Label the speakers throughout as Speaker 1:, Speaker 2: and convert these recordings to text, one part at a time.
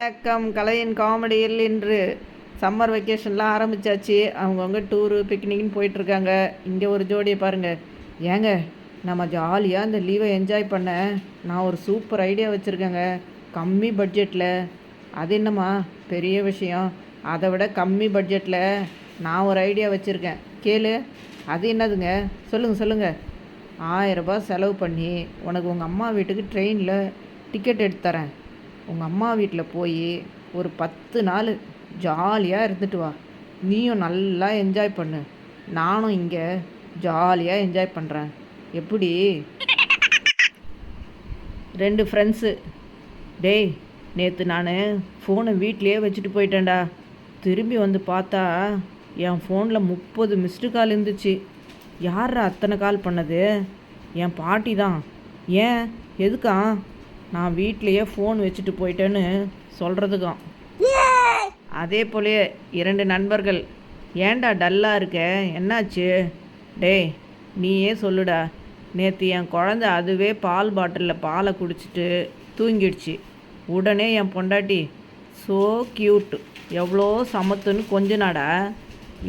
Speaker 1: வணக்கம். கலையின் காமெடியில் இன்று சம்மர் வெக்கேஷன்லாம் ஆரம்பித்தாச்சு. அவங்கவுங்க டூரு பிக்னிக்னு போயிட்டுருக்காங்க. இங்கே ஒரு ஜோடியை பாருங்கள். ஏங்க, நம்ம ஜாலியாக இந்த லீவை என்ஜாய் பண்ண நான் ஒரு சூப்பர் ஐடியா வச்சுருக்கேங்க. கம்மி பட்ஜெட்டில். அது என்னம்மா பெரிய விஷயம்? அதை விட கம்மி பட்ஜெட்டில் நான் ஒரு ஐடியா வச்சுருக்கேன், கேளு. அது என்னதுங்க? சொல்லுங்கள். 1000 ரூபாய் செலவு பண்ணி உனக்கு உங்கள் அம்மா வீட்டுக்கு ட்ரெயினில் டிக்கெட் எடுத்து தரேன். உங்கள் அம்மா வீட்டில் போய் ஒரு 10 நாள் ஜாலியாக இருந்துட்டு வா. நீயும் நல்லா என்ஜாய் பண்ணு, நானும் இங்கே ஜாலியாக என்ஜாய் பண்ணுறேன். எப்படி? 2 ஃப்ரெண்ட்ஸு. டேய், நேற்று நான் ஃபோனை வீட்லேயே வச்சுட்டு போயிட்டேன்டா. திரும்பி வந்து பார்த்தா என் ஃபோனில் 30 மிஸ்டு கால் இருந்துச்சு. யாரா அத்தனை கால் பண்ணது? என் பாட்டி தான். ஏன், எதுக்கா? நான் வீட்லேயே ஃபோன் வச்சுட்டு போயிட்டேன்னு சொல்கிறதுக்காம். அதே போலயே 2 நண்பர்கள். ஏன்டா டல்லாக இருக்க, என்னாச்சு? டேய், நீயே சொல்லுடா. நேற்று என் குழந்த அதுவே பால் பாட்டிலில் பாலை குடிச்சிட்டு தூங்கிடுச்சு. உடனே என் பொண்டாட்டி ஸோ க்யூட், எவ்வளோ சமத்துன்னு கொஞ்சனாடா.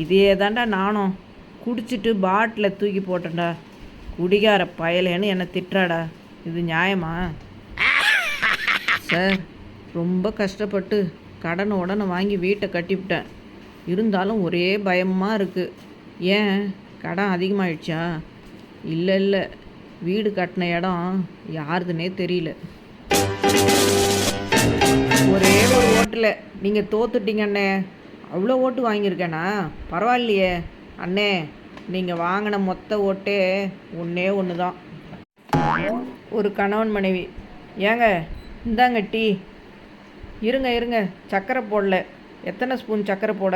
Speaker 1: இதே தாண்டா நானும் குடிச்சிட்டு பாட்டிலை தூக்கி போட்டேன்டா. குடிகார பயலேன்னு என்னை திட்டுறாடா. இது நியாயமா? சார், ரொம்ப கஷ்டப்பட்டு கடனை வாங்கி வீட்டை கட்டிவிட்டேன். இருந்தாலும் ஒரே பயமாக இருக்குது. ஏன், கடன் அதிகமாகிடுச்சா? இல்லை, வீடு கட்டின இடம் யாருதுன்னே தெரியல. ஒரே ஒரு ஓட்டில் நீங்கள் தோத்துட்டீங்க அண்ணே. அவ்வளோ ஓட்டு வாங்கியிருக்கேண்ணா? பரவாயில்லையே அண்ணே. நீங்கள் வாங்கின மொத்த ஓட்டே ஒன்று தான். ஒரு கணவன் மனைவி. ஏங்க, இந்தாங்க டீ. இருங்க, சர்க்கரை போடல. எத்தனை ஸ்பூன் சர்க்கரை போட?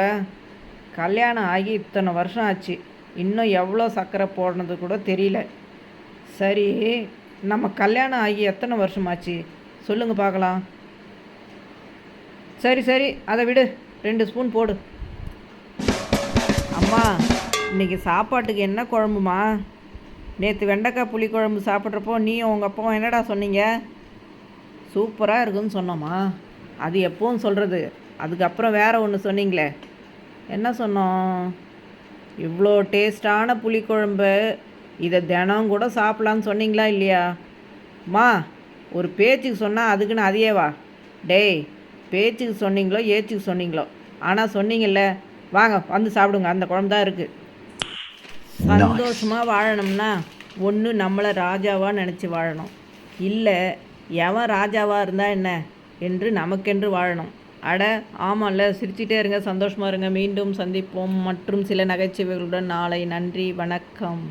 Speaker 1: கல்யாணம் ஆகி இத்தனை வருஷம் ஆச்சு, இன்னும் எவ்வளோ சர்க்கரை போடுறது கூட தெரியல. சரி, நம்ம கல்யாணம் ஆகி எத்தனை வருஷமாச்சு சொல்லுங்கள் பார்க்கலாம். சரி, அதை விடு, 2 ஸ்பூன் போடு. அம்மா, இன்றைக்கி சாப்பாட்டுக்கு என்ன குழம்புமா? நேற்று வெண்டைக்காய் புளி குழம்பு சாப்பிட்றப்போ நீயும் உங்கள் அப்பாவும் என்னடா சொன்னீங்க? சூப்பராக இருக்குன்னு சொன்னோம்மா. அது எப்போவும் சொல்கிறது. அதுக்கப்புறம் வேறு ஒன்று சொன்னீங்களே, என்ன சொன்னோம்? இவ்வளோ டேஸ்டான புளிக்குழம்பு, இதை தினம் கூட சாப்பிட்லான்னு சொன்னீங்களா இல்லையா? மா, ஒரு பேச்சுக்கு சொன்னால் அதுக்குன்னு அதையே வா. டேய், பேச்சுக்கு சொன்னீங்களோ ஏச்சுக்கு சொன்னீங்களோ, ஆனால் சொன்னீங்கல்ல, வாங்க வந்து சாப்பிடுங்க, அந்த குழம்பு தான் இருக்குது. சந்தோஷமாக வாழணும்னா ஒன்று நம்மளை ராஜாவாக நினச்சி வாழணும், இல்லை எவன் ராஜாவாக இருந்தால் என்ன என்று நமக்கென்று வாழணும். அட ஆமாம்ல. சிரிச்சிட்டே இருங்க, சந்தோஷமாக இருங்க. மீண்டும் சந்திப்போம் மற்றும் சில நகைச்சுவைகளுடன் நாளை. நன்றி, வணக்கம்.